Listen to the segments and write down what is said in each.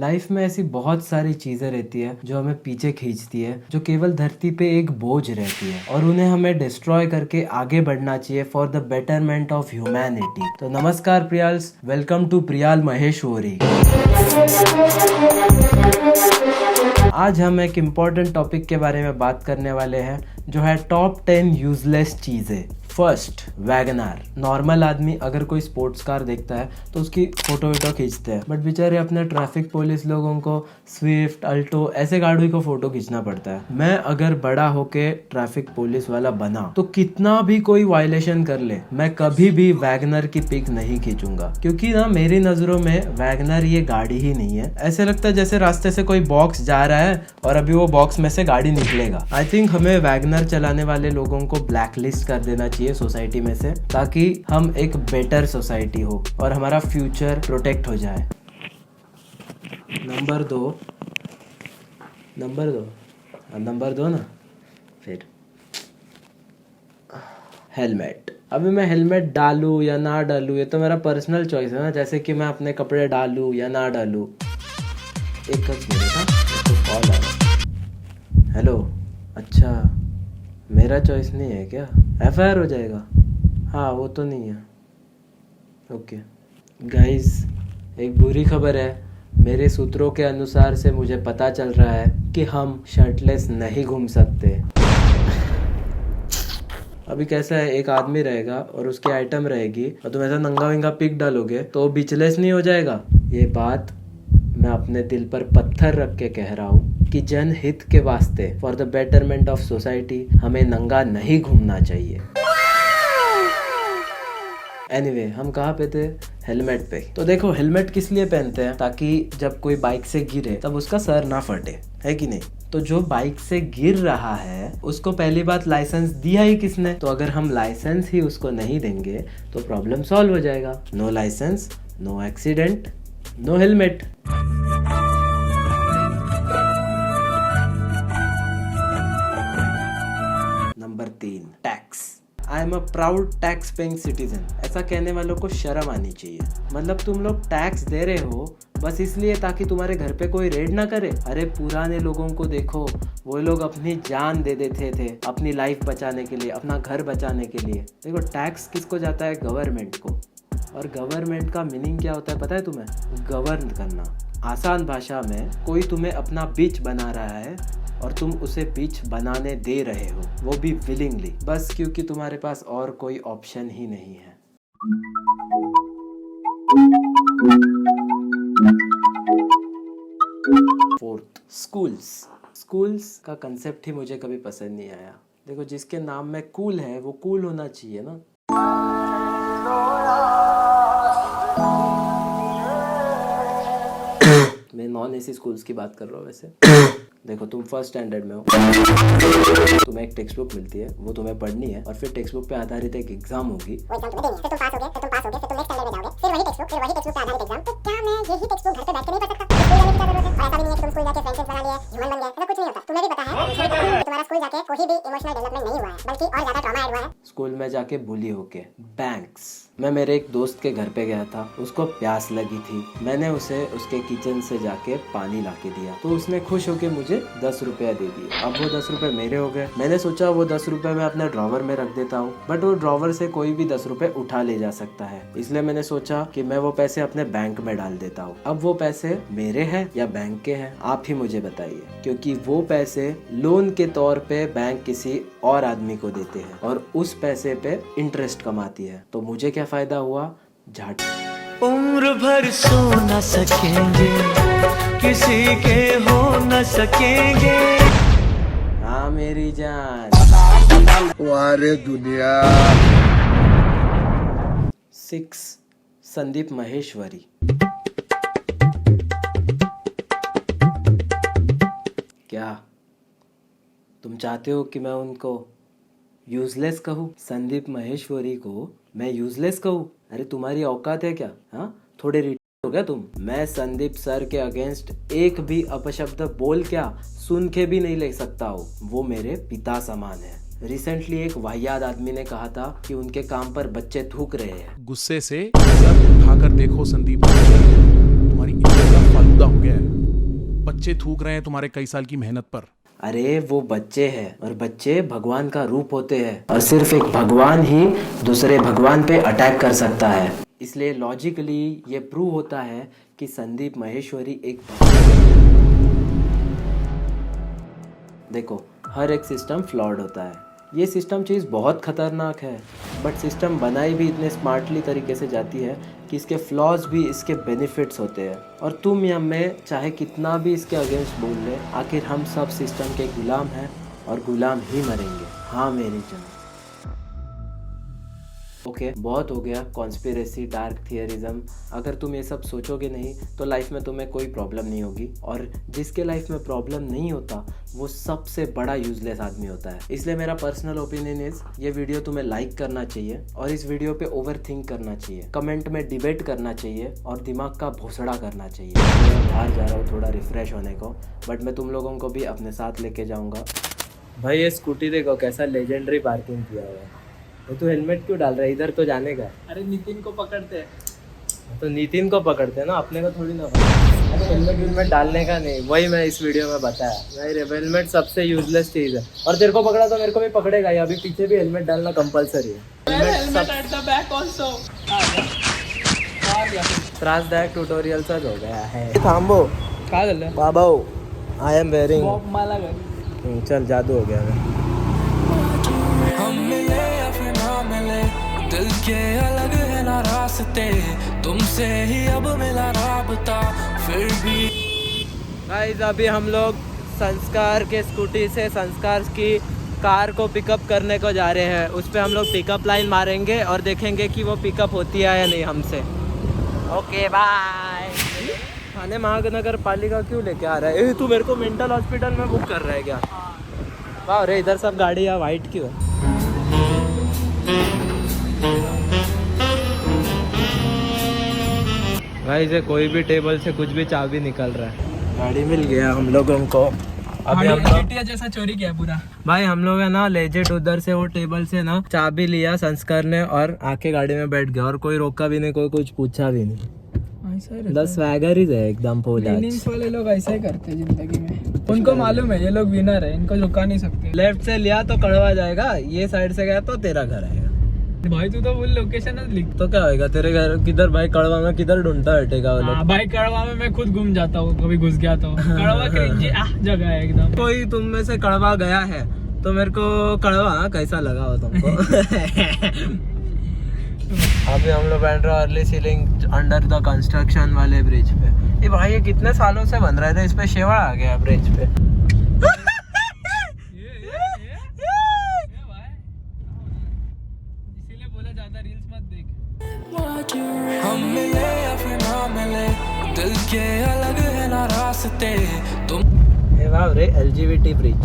Life में ऐसी बहुत सारी चीजें रहती है जो हमें पीछे खींचती है, जो केवल धरती पे एक बोझ रहती है और उन्हें हमें डिस्ट्रॉय करके आगे बढ़ना चाहिए for the betterment of humanity. तो नमस्कार प्रियाल्स, वेलकम टू प्रियाल महेश्वरी। आज हम एक इम्पोर्टेंट टॉपिक के बारे में बात करने वाले हैं जो है टॉप 10 यूजलेस चीजें। First, WagonR. नॉर्मल आदमी अगर कोई स्पोर्ट्स कार देखता है तो उसकी फोटो वीटो खींचते हैं, बट बेचारे अपने ट्रैफिक पुलिस लोगों को स्विफ्ट, अल्टो ऐसे गाड़ी को फोटो खींचना पड़ता है। मैं अगर बड़ा होके ट्रैफिक पुलिस वाला बना तो कितना भी कोई वायलेशन कर ले, मैं कभी भी वैगनर की पिक नहीं खींचूंगा, क्योंकि ना मेरी नजरों में वैगनर ये गाड़ी ही नहीं है। ऐसे लगता है जैसे रास्ते से कोई बॉक्स जा रहा है और अभी वो बॉक्स में से गाड़ी निकलेगा। आई थिंक हमें वैगनर चलाने वाले लोगों को ब्लैक लिस्ट कर देना चाहिए सोसाइटी में से, ताकि हम एक बेटर सोसाइटी हो और हमारा फ्यूचर प्रोटेक्ट हो जाए। नंबर दो ना, फिर हेलमेट। अभी मैं हेलमेट डालूं या ना डालूं ये तो मेरा पर्सनल चॉइस है ना, जैसे कि मैं अपने कपड़े डालूं या ना डालूं। एक मिनट, तो कॉल आ रहा। हेलो, अच्छा मेरा चॉइस नहीं है क्या? FIR हो जाएगा? हाँ वो तो नहीं है। ओके गाइस, एक बुरी खबर है। मेरे सूत्रों के अनुसार से मुझे पता चल रहा है कि हम शर्टलेस नहीं घूम सकते। अभी कैसा है, एक आदमी रहेगा और उसकी आइटम रहेगी और तुम ऐसा नंगा विंगा पिक डालोगे तो बिचलेस नहीं हो जाएगा। ये बात मैं अपने दिल पर पत्थर रख के कह रहा हूँ कि जनहित के वास्ते, for the betterment of society, हमें नंगा नहीं घूमना चाहिए। एनीवे, हम कहाँ पे थे? हेलमेट पे। तो देखो, हेलमेट किस लिए पहनते हैं? ताकि जब कोई बाइक से गिरे तब उसका सर ना फटे, है कि नहीं? तो जो बाइक से गिर रहा है उसको पहली बात लाइसेंस दिया ही किसने? तो अगर हम लाइसेंस ही उसको नहीं देंगे तो प्रॉब्लम सॉल्व हो जाएगा। No license, no accident, no helmet. Number 3, tax. I am a proud tax paying citizen. ऐसा कहने वालों को शर्म आनी चाहिए। मतलब तुम लोग टैक्स दे रहे हो बस इसलिए ताकि तुम्हारे घर पे कोई रेड ना करे। अरे पुराने लोगों को देखो, वो लोग अपनी जान दे देते थे अपनी लाइफ बचाने के लिए, अपना घर बचाने के लिए। देखो, टैक्स किसको जाता है? गवर्नमेंट को। और गवर्नमेंट का मीनिंग क्या होता है पता है तुम्हें? गवर्न करना। आसान भाषा में, कोई तुम्हें अपना बीच बना रहा है और तुम उसे बीच बनाने दे रहे हो, वो भी विलिंगली, बस क्योंकि तुम्हारे पास और कोई ऑप्शन ही नहीं है। फोर्थ, स्कूल्स का कंसेप्ट ही मुझे कभी पसंद नहीं आया। देखो, जिसके नाम में कूल है वो कूल होना चाहिए ना। मैं नॉन AC स्कूल्स की बात कर रहा हूँ वैसे। देखो, तुम फर्स्ट स्टैंडर्ड में हो, तुम्हें एक टेक्स्ट बुक मिलती है, वो तुम्हें पढ़नी है और फिर टेक्स्ट बुक पे आधारित एक एग्जाम होगी। वो एग्जाम तुम्हें देनी है, फिर तुम पास हो गए, फिर तुम नेक्स्ट स्टैंडर्ड में जाओगे, फिर वही टेक्स्ट बुक पे आधारित एग्जाम। तो क्या मैं यही टेक्स्ट बुक घर पे बैठ के नहीं पढ़ सकता? स्कूल जाने की क्या जरूरत है? और ऐसा भी नहीं है कि तुम स्कूल जाके फ्रेंड्स बना लिए, ह्यूमन बन गए, ऐसा कुछ नहीं होता। तुम्हें भी पता है, मुझे भी पता है, तुम्हारा स्कूल जाके कोई भी इमोशनल डेवलपमेंट नहीं हुआ है, बल्कि और ज्यादा ट्रॉमा ऐड हुआ है। स्कूल में जाके बुली होके। बैंक्स। मैं मेरे एक दोस्त के घर पे गया था, उसको प्यास लगी थी। मैंने उसे उसके किचन से जाके पानी ला के दिया तो उसने खुश होके मुझे 10 रुपया दे दिए। अब वो 10 रुपए मेरे हो गए। मैंने सोचा वो 10 रुपए मैं अपने ड्रॉवर में रख देता हूँ, बट वो ड्रॉवर से कोई भी 10 रुपए उठा ले जा सकता है, इसलिए मैंने सोचा कि मैं वो पैसे अपने बैंक में डाल देता हूँ। अब वो पैसे मेरे हैं या बैंक के हैं, आप ही मुझे बताइए, क्योंकि वो पैसे लोन के तौर पे बैंक किसी और आदमी को देते हैं और उस पैसे पे इंटरेस्ट कमाती है। तो मुझे क्या फायदा हुआ? झाट। उम्र भर सो न सकेंगे, किसी के हो न सकेंगे। हाँ मेरी जान। वारे दुनिया। 6, संदीप महेश्वरी। क्या तुम चाहते हो कि मैं उनको यूजलेस कहूँ? संदीप महेश्वरी को मैं यूजलेस कहूँ? अरे तुम्हारी औकात है क्या? हाँ, थोड़े हो गया तुम। मैं संदीप सर के अगेंस्ट एक भी अपशब्द बोल क्या सुन के भी नहीं ले सकता हूँ। वो मेरे पिता समान है। रिसेंटली एक वाहियात आदमी ने कहा था कि उनके काम पर बच्चे थूक रहे हैं। गुस्से से सर उठाकर देखो संदीप, तुम्हारी इज्जत का फालूदा हो गया है। बच्चे थूक रहे हैं तुम्हारे कई साल की मेहनत पर। अरे वो बच्चे हैं और बच्चे भगवान का रूप होते हैं और सिर्फ एक भगवान ही दूसरे भगवान पे अटैक कर सकता है। इसलिए लॉजिकली ये प्रूव होता है कि संदीप माहेश्वरी एक देखो हर एक सिस्टम फ्लॉड होता है। ये सिस्टम चीज़ बहुत ख़तरनाक है बट सिस्टम बनाई भी इतने स्मार्टली तरीके से जाती है कि इसके फ्लॉज भी इसके बेनिफिट्स होते हैं। और तुम या मैं चाहे कितना भी इसके अगेंस्ट बोल ले, आखिर हम सब सिस्टम के गुलाम हैं और गुलाम ही मरेंगे। हाँ मेरी जान। ओके, बहुत हो गया कॉन्स्पिरेसी डार्क थियरिज्म। अगर तुम ये सब सोचोगे नहीं तो लाइफ में तुम्हें कोई प्रॉब्लम नहीं होगी, और जिसके लाइफ में प्रॉब्लम नहीं होता वो सबसे बड़ा यूजलेस आदमी होता है। इसलिए मेरा पर्सनल ओपिनियन इज ये वीडियो तुम्हें लाइक करना चाहिए और इस वीडियो पे ओवर थिंक करना चाहिए, कमेंट में डिबेट करना चाहिए और दिमाग का भोसड़ा करना चाहिए। मैं बाहर जा रहा हूँ थोड़ा रिफ्रेश होने को, बट मैं तुम लोगों को भी अपने साथ लेके जाऊँगा। भाई ये स्कूटी देखो कैसा लेजेंडरी पार्किंग किया हुआ है। तो तू हेलमेट क्यों डाल रहा है? इधर तो जाने का। अरे नितिन को पकड़ते हैं। तो नितिन को पकड़ते हैं ना, अपने को थोड़ी ना। अरे हेलमेट डालने का नहीं, वही मैं इस वीडियो में बताया। नहीं, हेलमेट सबसे यूजलेस चीज़ है और तेरे को पकड़ा तो मेरे को भी पकड़ेगा ही। अभी पीछे भी हेलमेट डालना कंपलसरी है। त्रासदायक ट्यूटोरियलचाच हो गया है। थांबो काय झालं बाबा, आई एम वेयरिंग। मला घर चल जादू हो गया। हम मिले या फिर ना मिले, दिल के अलग है ना रास्ते, तुमसे ही अब मिला राबता फिर भी। गाइस अभी हम लोग संस्कार के स्कूटी से संस्कार की कार को पिकअप करने को जा रहे हैं। उस पर हम लोग पिकअप लाइन मारेंगे और देखेंगे कि वो पिकअप होती है या नहीं हमसे। Okay bye. थाने महानगर पालिका क्यों लेके आ रहा है? तू मेरे को मेंटल हॉस्पिटल में बुक कर रहा है क्या? वाह रे, इधर सब गाड़ियाँ वाइट क्यों है? भाई से कोई भी टेबल से कुछ भी चाबी निकल रहा है। गाड़ी मिल गया हम लोगों को। अभी हम लोग जैसा चोरी किया पूरा। भाई हम लोग है ना लेजिट उधर से वो टेबल से ना चाबी लिया संस्कार ने और आके गाड़ी में बैठ गया और कोई रोका भी नहीं, कोई कुछ पूछा भी नहीं। दस स्वैगर ही है एकदम पोला। वाले लोग ऐसा ही करते हैं जिंदगी में। उनको मालूम है ये लोग विनर है, इनको रुका नहीं सकते। लेफ्ट से लिया तो कड़वा जाएगा, ये साइड से गया तो तेरा घर आएगा। भाई तू तो फुल लोकेशन लिख। तो क्या होएगा तेरे घर किधर? भाई कड़वा में किधर ढूंढता हटेगा वो लोग? भाई कड़वा में मैं खुद घूम जाता हूँ, कभी घुस गया तो। कड़वा क्रिंजी जगह है एकदम। कोई तुम में से कड़वा गया है तो मेरे को कड़वा कैसा लगा हो तुमको? अभी हम लोग बैठ रहे early ceiling under the construction वाले ब्रिज पे। ये भाई ये कितने सालों से बन रहे थे, इस पे शेवाड़ आ गया ब्रिज पे। इसीलिए बोला ज्यादा रील्स मत देख। हम मिले या फिर ना मिले, दिल के अलग है ना रास्ते, तुम। ये वाह रे LGBT ब्रिज।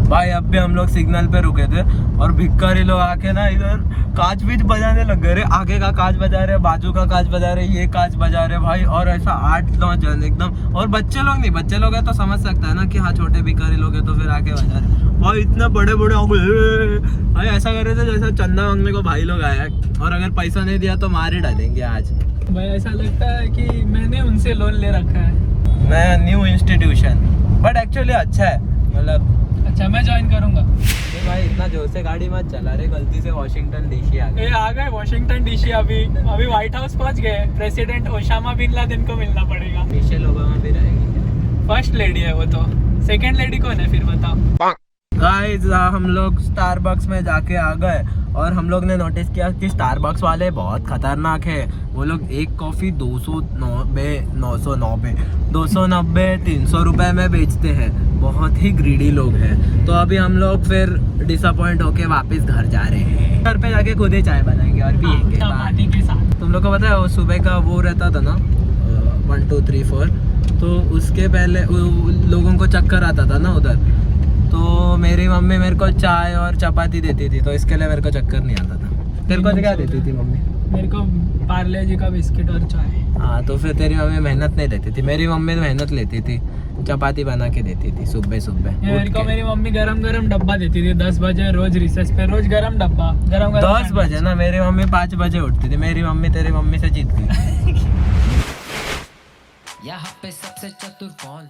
भाई अब भी हम लोग सिग्नल पे रुके थे और भिखारी लोग आके ना इधर कांच बीच बजाने लग गए रे। आगे का कांच बजा रहे, बाजू का कांच बजा रहे, ये कांच बजा रहे भाई। और ऐसा 8-9 जन एकदम। और बच्चे लोग नहीं, बच्चे लोग है तो समझ सकता है ना कि हाँ छोटे भिखारी लोग है तो फिर आके बजा रहे भाई। इतने बड़े बड़े भाई ऐसा कर रहे थे जैसा चंदा मांगने को भाई लोग आया और अगर पैसा नहीं दिया तो मार ही डालेंगे आज। भाई ऐसा लगता है कि मैंने उनसे लोन ले रखा है। नया न्यू इंस्टीट्यूशन, बट एक्चुअली अच्छा है, मतलब अच्छा मैं ज्वाइन करूंगा। भाई इतना जोर से गाड़ी मत चला रे, गलती से वॉशिंगटन डीसी आ गए। आ गए वॉशिंगटन डीसी। अभी व्हाइट हाउस पहुंच गए। प्रेसिडेंट ओसामा बिन लादेन को मिलना पड़ेगा। मिशेल ओबामा भी रहेगी। फर्स्ट लेडी है वो तो। सेकंड लेडी कौन है फिर बताओ? गाइस हम लोग स्टारबक्स में जाके आ गए और हम लोग ने नोटिस किया कि स्टारबक्स वाले बहुत खतरनाक है। वो लोग एक कॉफ़ी 290 300 रुपए में बेचते हैं। बहुत ही ग्रीडी लोग हैं। तो अभी हम लोग फिर डिसअपॉइंट होके वापस घर जा रहे हैं। घर पे जाके खुद ही चाय बनाएंगे और पियेंगे पानी के साथ। तुम लोग को पता है वो सुबह का वो रहता था ना 1 2 3 4, तो उसके पहले लोगों को चक्कर आता था ना उधर, तो मेरी मम्मी मेरे को चाय और चपाती देती थी, तो इसके लिए मेरे को चक्कर नहीं आता था। तेरे को क्या देती थी मम्मी? मेरे को पार्ले जी का बिस्किट और चाय। हाँ तो फिर तेरी मम्मी मेहनत नहीं लेती थी, मेरी मम्मी मेहनत लेती थी, चपाती बना के देती थी सुबह सुबह। मेरे को मेरी मम्मी गरम गरम डब्बा देती थी 10 बजे रोज रिसेस पे, रोज गरम डब्बा गरम 10 बजे ना, मेरी मम्मी 5 बजे उठती थी। मेरी मम्मी तेरी मम्मी से जीत गई। यहाँ पे सबसे चतुर कौन?